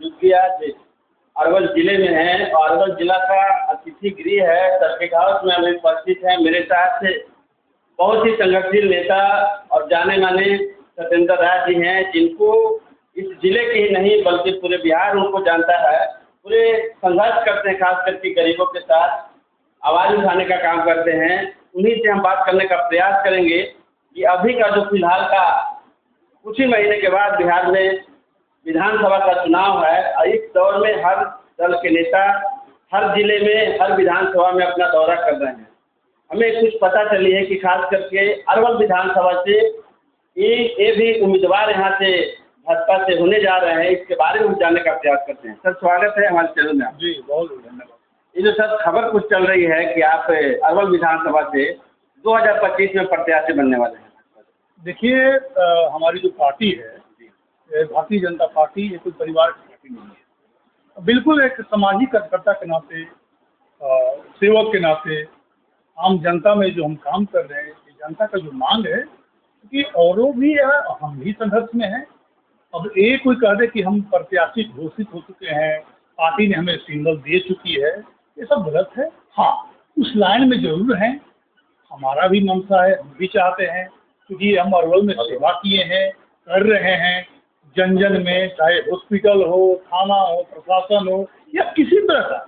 जोकि आज अरवल जिले में है और अरवल जिला का अतिथि गृह है सर्किट हाउस में हम उपस्थित हैं। मेरे साथ बहुत ही संगठनशील नेता और जाने माने सत्येंद्र राय जी हैं, जिनको इस जिले के ही नहीं बल्कि पूरे बिहार उनको जानता है। पूरे संघर्ष करते हैं, खास करके गरीबों के साथ आवाज़ उठाने का काम करते हैं। उन्हीं से हम बात करने का प्रयास करेंगे कि अभी का जो फिलहाल का कुछ ही महीने के बाद बिहार में विधानसभा का चुनाव है और इस दौर में हर दल के नेता हर जिले में हर विधानसभा में अपना दौरा कर रहे हैं। हमें कुछ पता चली है कि खास करके अरवल विधानसभा से ये भी उम्मीदवार यहाँ से भाजपा से होने जा रहे हैं। इसके बारे में हम जानने का प्रयास करते हैं। सर, स्वागत है हमारे चैनल में। जी, बहुत धन्यवाद। ये जो सर खबर कुछ चल रही है कि आप अरवल विधानसभा से 2025 में प्रत्याशी बनने वाले हैं। देखिए, हमारी जो पार्टी है भारतीय जनता पार्टी, ये कोई परिवार की पार्टी नहीं है। बिल्कुल एक सामाजिक कार्यकर्ता के नाते, सेवक के नाते, आम जनता में जो हम काम कर रहे हैं, जनता का जो मांग है कि औरों भी है, हम भी संघर्ष में हैं। अब एक कोई कह दे कि हम प्रत्याशी घोषित हो चुके हैं, पार्टी ने हमें सिग्नल दे चुकी है, ये सब गलत है। हाँ, उस लाइन में जरूर हैं, हमारा भी मंशा है, हम भी चाहते हैं, क्योंकि हम अरवल में सेवा किए हैं, कर रहे हैं। जन जन में, चाहे हॉस्पिटल हो, थाना हो, प्रशासन हो या किसी तरह का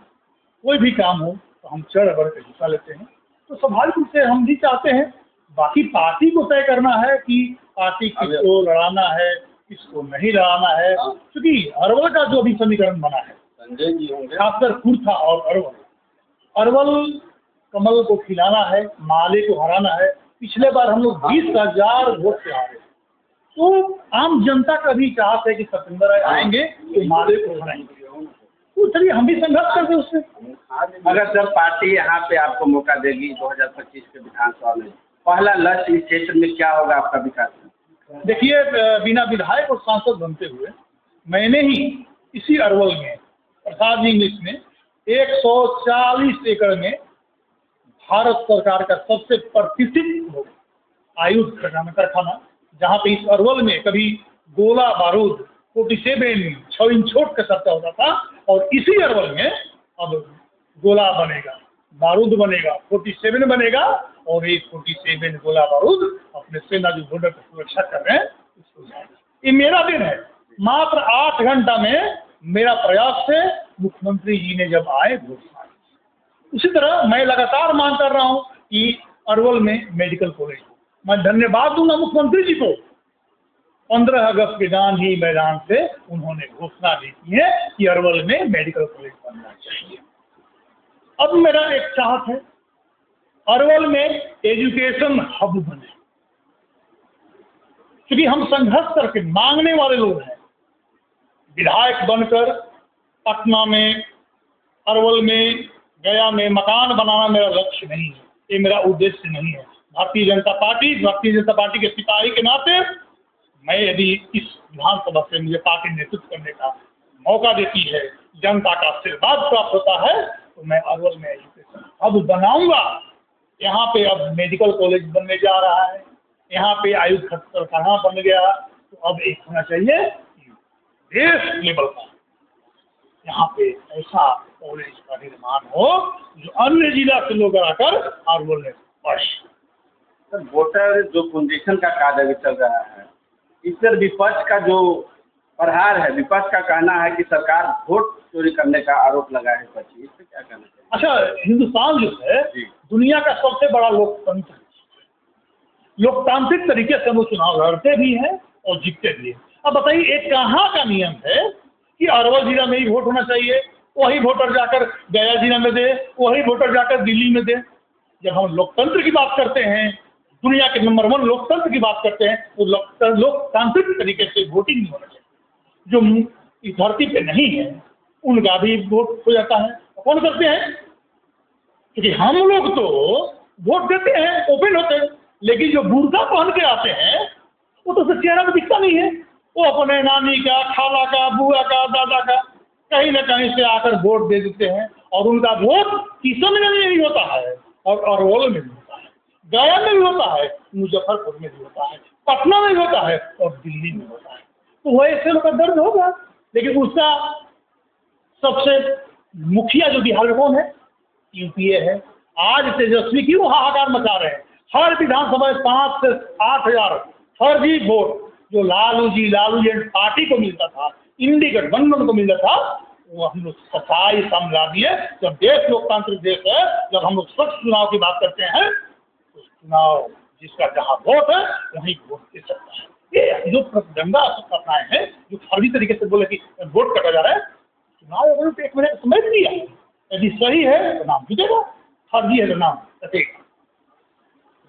कोई भी काम हो, तो हम चढ़ बढ़ के हिस्सा लेते हैं। तो स्वाभाविक रूप से हम भी चाहते हैं। बाकी पार्टी को तय करना है कि पार्टी किसको लड़ाना है, किसको नहीं लड़ाना है। क्योंकि अरवल का जो अभी समीकरण बना है, संजय जी होंगे, खासकर खुर्था और अरवल कमल को खिलाना है, माले को हराना है। पिछले बार हम लोग 20,000 वोट से हारे, तो आम जनता का भी चाहत है कि सत्येंद्र राय आएंगे तो माले को हराएंगे। तो चलिए हम भी संघर्ष करते उससे। अगर जब पार्टी यहाँ पे आपको मौका देगी 2025 के विधानसभा में, पहला लक्ष्य इस क्षेत्र में क्या होगा आपका विकास? देखिए, बिना विधायक और सांसद बनते हुए मैंने ही इसी अरवल में प्रसाद इंग्लिश में 140 एकड़ में भारत सरकार का सबसे प्रतिष्ठित आयुध कारखाना, जहाँ पे इस अरवल में कभी गोला बारूद 47 6 इंच छोट का चर्चा होता था, और इसी अरवल में अब गोला बनेगा, बारूद बनेगा, 47 बनेगा, और एक 47 गोला बारूद अपने सेना जो बॉर्डर की सुरक्षा कर रहे हैं उसको जाएगा। ये मेरा दिन है। मात्र 8 घंटा में मेरा प्रयास से मुख्यमंत्री जी ने जब आए घोषणा। उसी तरह मैं लगातार मांग कर रहा हूँ कि अरवल में मेडिकल कॉलेज हो। मैं धन्यवाद दूंगा मुख्यमंत्री जी को। 15 अगस्त के गांधी मैदान से उन्होंने घोषणा दी की है कि अरवल में मेडिकल कॉलेज बनना चाहिए। अब मेरा एक चाहत है अरवल में एजुकेशन हब बने, क्योंकि हम संघर्ष करके मांगने वाले लोग हैं। विधायक बनकर पटना में, अरवल में, गया में मकान बनाना मेरा लक्ष्य नहीं है, ये मेरा उद्देश्य नहीं है। भारतीय जनता पार्टी के सिपाही के नाते मैं, यदि इस विधानसभा से मुझे पार्टी नेतृत्व करने का मौका देती है, जनता का आशीर्वाद प्राप्त होता है, तो मैं अरवल में एजुकेशन हब बनाऊंगा। यहाँ पे अब मेडिकल कॉलेज बनने जा रहा है, यहाँ पे आयुध कारखाना बन गया, तो अब एक होना चाहिए देश लेवल का यहाँ पे ऐसा कॉलेज का निर्माण हो जो अन्य जिला से लोग आकर अरवल में पढ़े। सर, वोटर जो पुनरीक्षण का कार्य अभी चल रहा है, इस पर विपक्ष का जो प्रहार है, विपक्ष का कहना है कि सरकार वोट चोरी करने का आरोप लगाए है। इस पर क्या कहना चाहिए? अच्छा, हिंदुस्तान जो है दुनिया का सबसे बड़ा लोकतंत्र है। लोकतांत्रिक तरीके से वो चुनाव लड़ते भी हैं और जीतते भी हैं। अब बताइए, एक कहाँ का नियम है कि अरवल जिला में ही वोट होना चाहिए, वही वोटर जाकर गया जिला में दे, वही वोटर जाकर दिल्ली में दे? जब हम लोकतंत्र की बात करते हैं, दुनिया के नंबर 1 लोकतंत्र की बात करते हैं, तो लोकतांत्रिक तरीके से वोटिंग नहीं होना चाहिए। जो इस धरती पे नहीं है उनका भी वोट हो जाता है। कौन करते हैं? क्योंकि हम लोग तो वोट देते हैं, ओपन होते हैं, लेकिन जो बुर्का पहन के आते हैं वो तो चेहरा में दिखता नहीं है। वो अपने नानी का, खाला का, बुआ का, दादा का कहीं न कहीं से आकर वोट दे देते हैं, और उनका वोट किशनगंज में भी होता है, और अरवल में भी होता है, गया में भी होता है, मुजफ्फरपुर में भी होता है, पटना में भी होता है, और दिल्ली में होता है। तो वैसे लोग का दर्द होगा, लेकिन उसका सबसे मुखिया जो बिहार में कौन है? यूपीए है। आज तेजस्वी क्यों हाहाकार मचा रहे हैं? हर विधानसभा में 5 से 8 हजार फर्जी वोट जो लालू जी पार्टी को मिलता था, इंडी गठबंधन को मिलता था, वो हम लोग सफाई समझा दिए। जब देश लोकतांत्रिक देश है, जब हम लोग स्वच्छ चुनाव की बात करते हैं तो चुनाव जिसका जहां वोट है वहीं वोट दे सकता है। ये जो प्रोपेगेंडा अपनाए हैं, जो फर्जी तरीके से बोले कि वोट कटा जा रहा है, चुनाव अगर एक महीने समझ लिया, यदि सही है तो नाम जीतेगा, फर्जी है तो नाम कटेगा।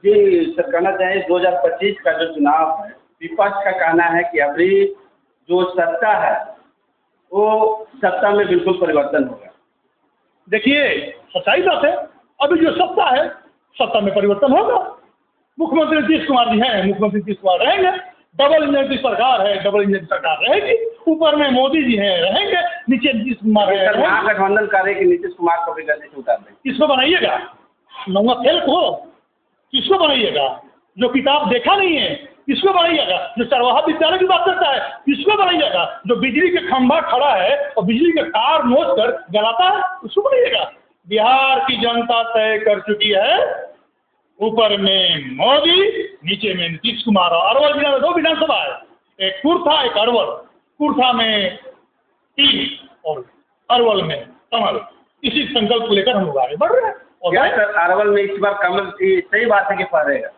जी सर, कहना चाहें 2025 का जो चुनाव है, विपक्ष का कहना है कि अभी जो सत्ता है वो सत्ता में बिल्कुल परिवर्तन होगा। देखिए, सच्चाई बात है, अभी जो सत्ता है सत्ता में परिवर्तन होगा। मुख्यमंत्री नीतीश कुमार जी हैं, मुख्यमंत्री नीतीश कुमार रहेंगे। डबल इंजन की सरकार है, डबल इंजन की सरकार रहेगी। ऊपर में मोदी जी हैं, रहेंगे। नीचे नीतीश कुमार है। महागठबंधन करे कि नीतीश कुमार को भी गद्दी से उतार दें। किसको बनाइएगा? नौवा फेल को किसको बनाइएगा? जो किताब देखा नहीं है किसको बनाइएगा? जो चरवाहा विद्यालय की बात करता है किसको बनाइएगा? जो बिजली के खंभा खड़ा है और बिजली के तार नोच कर जलाता है उसको बनाइएगा? बिहार की जनता तय कर चुकी है, ऊपर में मोदी, नीचे में नीतीश कुमार। अरवल जिला में 2 विधानसभा है, एक कुर्था एक अरवल। कुर्था में 3 और अरवल में कमल। इसी संकल्प को लेकर हम लोग आगे बढ़ रहे हैं। और क्या सर अरवल में इस बार कमल की सही बात है कि फहरेगा?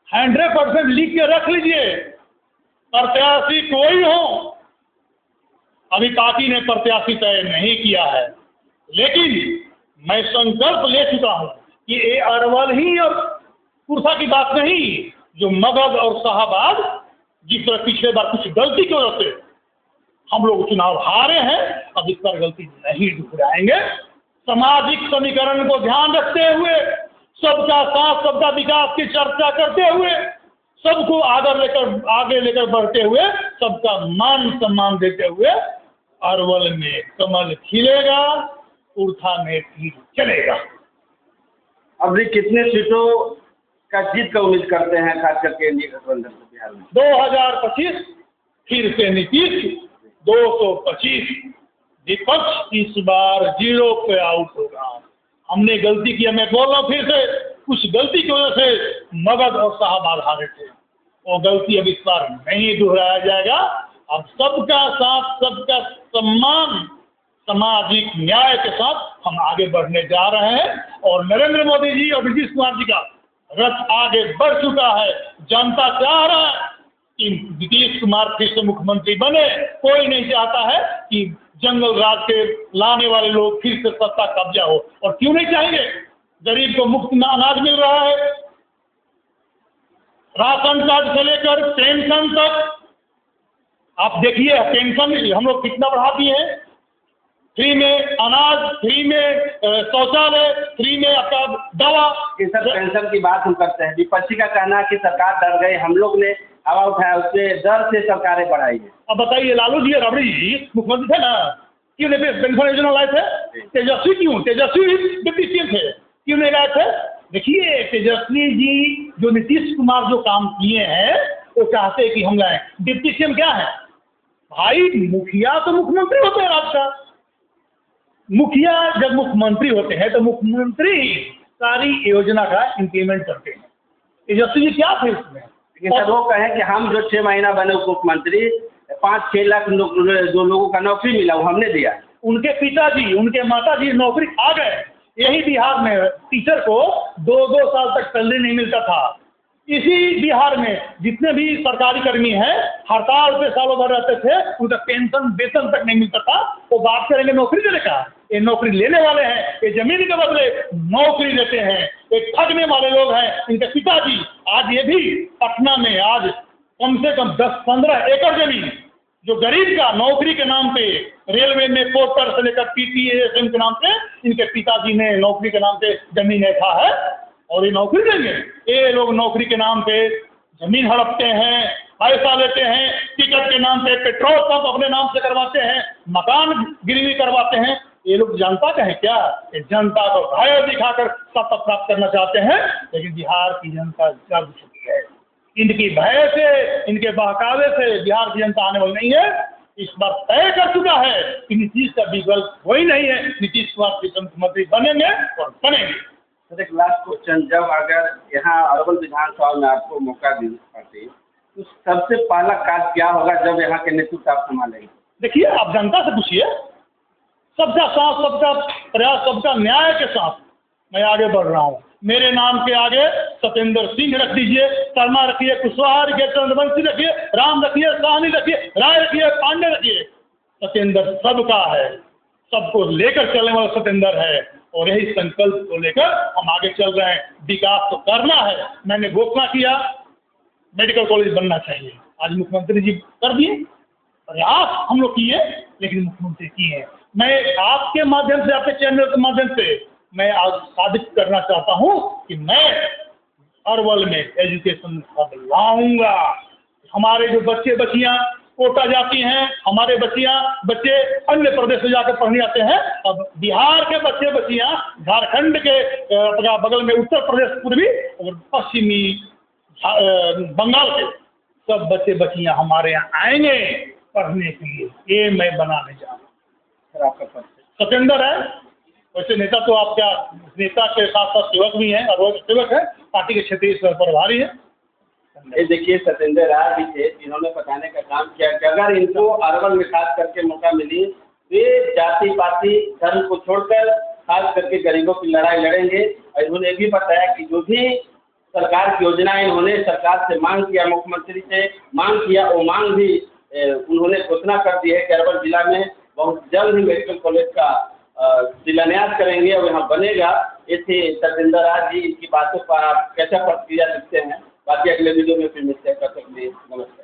100% लिख के रख लीजिए, प्रत्याशी कोई हो। अभी पार्टी ने प्रत्याशी तय नहीं किया है, लेकिन मैं संकल्प ले चुका हूं कि ये अरवल ही और कुर्सा की बात नहीं, जो मगध और शाहबाद जिस तरह पिछले बार कुछ गलती की वजह से हम लोग चुनाव हारे हैं, अब इस बार गलती नहीं दोहराएंगे। सामाजिक समीकरण को ध्यान रखते हुए, सबका साथ सबका विकास की चर्चा करते हुए, सबको आगे लेकर बढ़ते हुए, सबका मान सम्मान देते हुए अरवल में कमल खिलेगा, कुर्था में तीर चलेगा। अभी कितने सीटों का जीत का उम्मीद करते हैं, खास करके एनडीए गठबंधन को बिहार में? 2025 फिर से नीतीश, 225। विपक्ष इस बार 0 पे आउट होगा। हमने गलती की, मैं बोल रहा हूँ फिर से, कुछ गलती की वजह से मगध और शाहबाद हारे थे, वो गलती अब इस बार नहीं दोहराया जाएगा। अब सबका साथ सबका सम्मान, सामाजिक न्याय के साथ हम आगे बढ़ने जा रहे हैं। और नरेंद्र मोदी जी और नीतीश कुमार जी का रथ आगे बढ़ चुका है। जनता चाह रहा है कि नीतीश कुमार फिर से मुख्यमंत्री बने। कोई नहीं चाहता है कि जंगल राज के लाने वाले लोग फिर से सत्ता कब्जा हो। और क्यों नहीं चाहेंगे? गरीब को मुफ्त में अनाज मिल रहा है, राशन कार्ड से लेकर पेंशन तक। आप देखिए पेंशन हम लोग कितना बढ़ा दिए हैं। फ्री में अनाज, फ्री में शौचालय, फ्री में आपका दवा। सर पेंशन की बात हम करते हैं, विपक्षी का कहना है कि सरकार डर गई, हम लोग ने हवा उठाया, उससे डर से सरकारें बढ़ाई है। अब बताइए, लालू जी और राबड़ी जी मुख्यमंत्री थे ना, क्यों नहीं पेंशन योजना लाए थे? तेजस्वी क्यों? तेजस्वी डिप्टी सीएम थे, क्यों नहीं लाए थे? देखिए, तेजस्वी जी जो नीतीश कुमार जो काम किए हैं वो चाहते हैं कि हम लाएं। डिप्टी सीएम क्या है भाई? मुखिया तो मुख्यमंत्री होते हैं राज्य का। मुखिया जब मुख्यमंत्री होते हैं तो मुख्यमंत्री सारी योजना का इंप्लीमेंट करते हैं। तेजस्वी जी क्या थे इसमें? सर वो कहें कि हम जो 6 महीना बने मुख्यमंत्री, 5-6 लाख जो लोगों का नौकरी मिला वो हमने दिया। उनके पिताजी, उनके माताजी नौकरी खा गए। यही बिहार में टीचर को 2-2 साल तक सैलरी नहीं मिलता था। इसी बिहार में जितने भी सरकारी कर्मी हैं हड़ताल पे सालों भर रहते थे, उनका पेंशन वेतन तक नहीं मिलता था। वो बात करेंगे नौकरी देने का, ये नौकरी लेने वाले हैं, ये जमीन के बदले नौकरी देते हैं, एक ठगने वाले लोग हैं इनके पिताजी। आज ये भी पटना में आज कम से कम 10-15 एकड़ जमीन जो गरीब का नौकरी के नाम पे, रेलवे में पोस्टर से लेकर PPASM के नाम पे इनके पिताजी ने नौकरी के नाम पे जमीन रखा है और ये नौकरी देंगे। ये लोग नौकरी के नाम पे जमीन हड़पते हैं, पैसा लेते हैं, टिकट के नाम पे पेट्रोल पंप अपने नाम से करवाते हैं, मकान गिरवी करवाते हैं। ये लोग जनता का है क्या? ये जनता को भय दिखाकर सत्ता प्राप्त करना चाहते हैं, लेकिन बिहार की जनता जग चुकी है। इनकी भय से, इनके बहकावे से बिहार की जनता आने वाली नहीं है। इस बार तय कर चुका है कि नीतीश का विकल्प कोई नहीं है, नीतीश कुमार के मुख्यमंत्री बनेंगे और बनेंगे। सर एक लास्ट क्वेश्चन, जब अगर यहाँ अरवल विधानसभा में आपको मौका दी पाती तो सबसे पहला कार्य क्या होगा जब यहाँ के नेतृत्व आप संभालेंगे? देखिए, आप जनता से पूछिए, सबका साथ, सबका प्रयास, सबका न्याय के साथ मैं आगे बढ़ रहा हूँ। मेरे नाम के आगे सत्येंद्र सिंह रख दीजिए, शर्मा रखिए, कुशवाहा रखिए, चंद्रवंशी रखिए, राम रखिए, साहनी रखिए, राय रखिए, पांडे रखिए। सत्येंद्र सबका है, सबको लेकर चलने वाला सत्येंद्र है और यही संकल्प को लेकर हम आगे चल रहे हैं। विकास तो करना है। मैंने घोषणा किया मेडिकल कॉलेज बनना चाहिए, आज मुख्यमंत्री जी कर दिए। प्रयास हम लोग किए लेकिन मुख्यमंत्री किए। मैं आपके माध्यम से, आपके चैनल के माध्यम से मैं आज साबित करना चाहता हूं कि मैं अरवल में एजुकेशन लाऊंगा। हमारे जो बच्चे बच्चियां कोटा जाती हैं, हमारे बच्चे अन्य प्रदेश में जाकर पढ़ने आते हैं, अब बिहार के बच्चे बच्चियां, झारखंड के अपना बगल में उत्तर प्रदेश पूर्वी और पश्चिमी बंगाल के सब बच्चे बच्चियां हमारे यहाँ आएंगे पढ़ने के लिए। ये मैं बनाने जा रहा हूँ। सर आपका परिचय? सत्येंद्र है, वैसे नेता तो आपका नेता के साथ साथ सेवक भी हैं, और सेवक है, पार्टी के क्षेत्रीय स्तर पर प्रभारी है। ये देखिए सत्येंद्र राय जी थे जिन्होंने बताने का काम किया कि अगर इनको अरवल में खास करके मौका मिली, वे जाति पाति धर्म को छोड़कर खास करके गरीबों की लड़ाई लड़ेंगे। और इन्होंने ये भी बताया कि जो भी सरकार की योजनाएं इन्होंने सरकार से मांग किया, मुख्यमंत्री से मांग किया, वो मांग भी उन्होंने घोषणा कर दी है कि अरवल जिला में बहुत जल्द ही मेडिकल कॉलेज का शिलान्यास करेंगे और यहाँ बनेगा। ऐसे सत्येंद्र राय जी, इनकी बातों पर आप कैसा प्रतिक्रिया लिखते हैं? बाकी अगले वीडियो में फिर मिलते हैं। तब तक के लिए नमस्कार।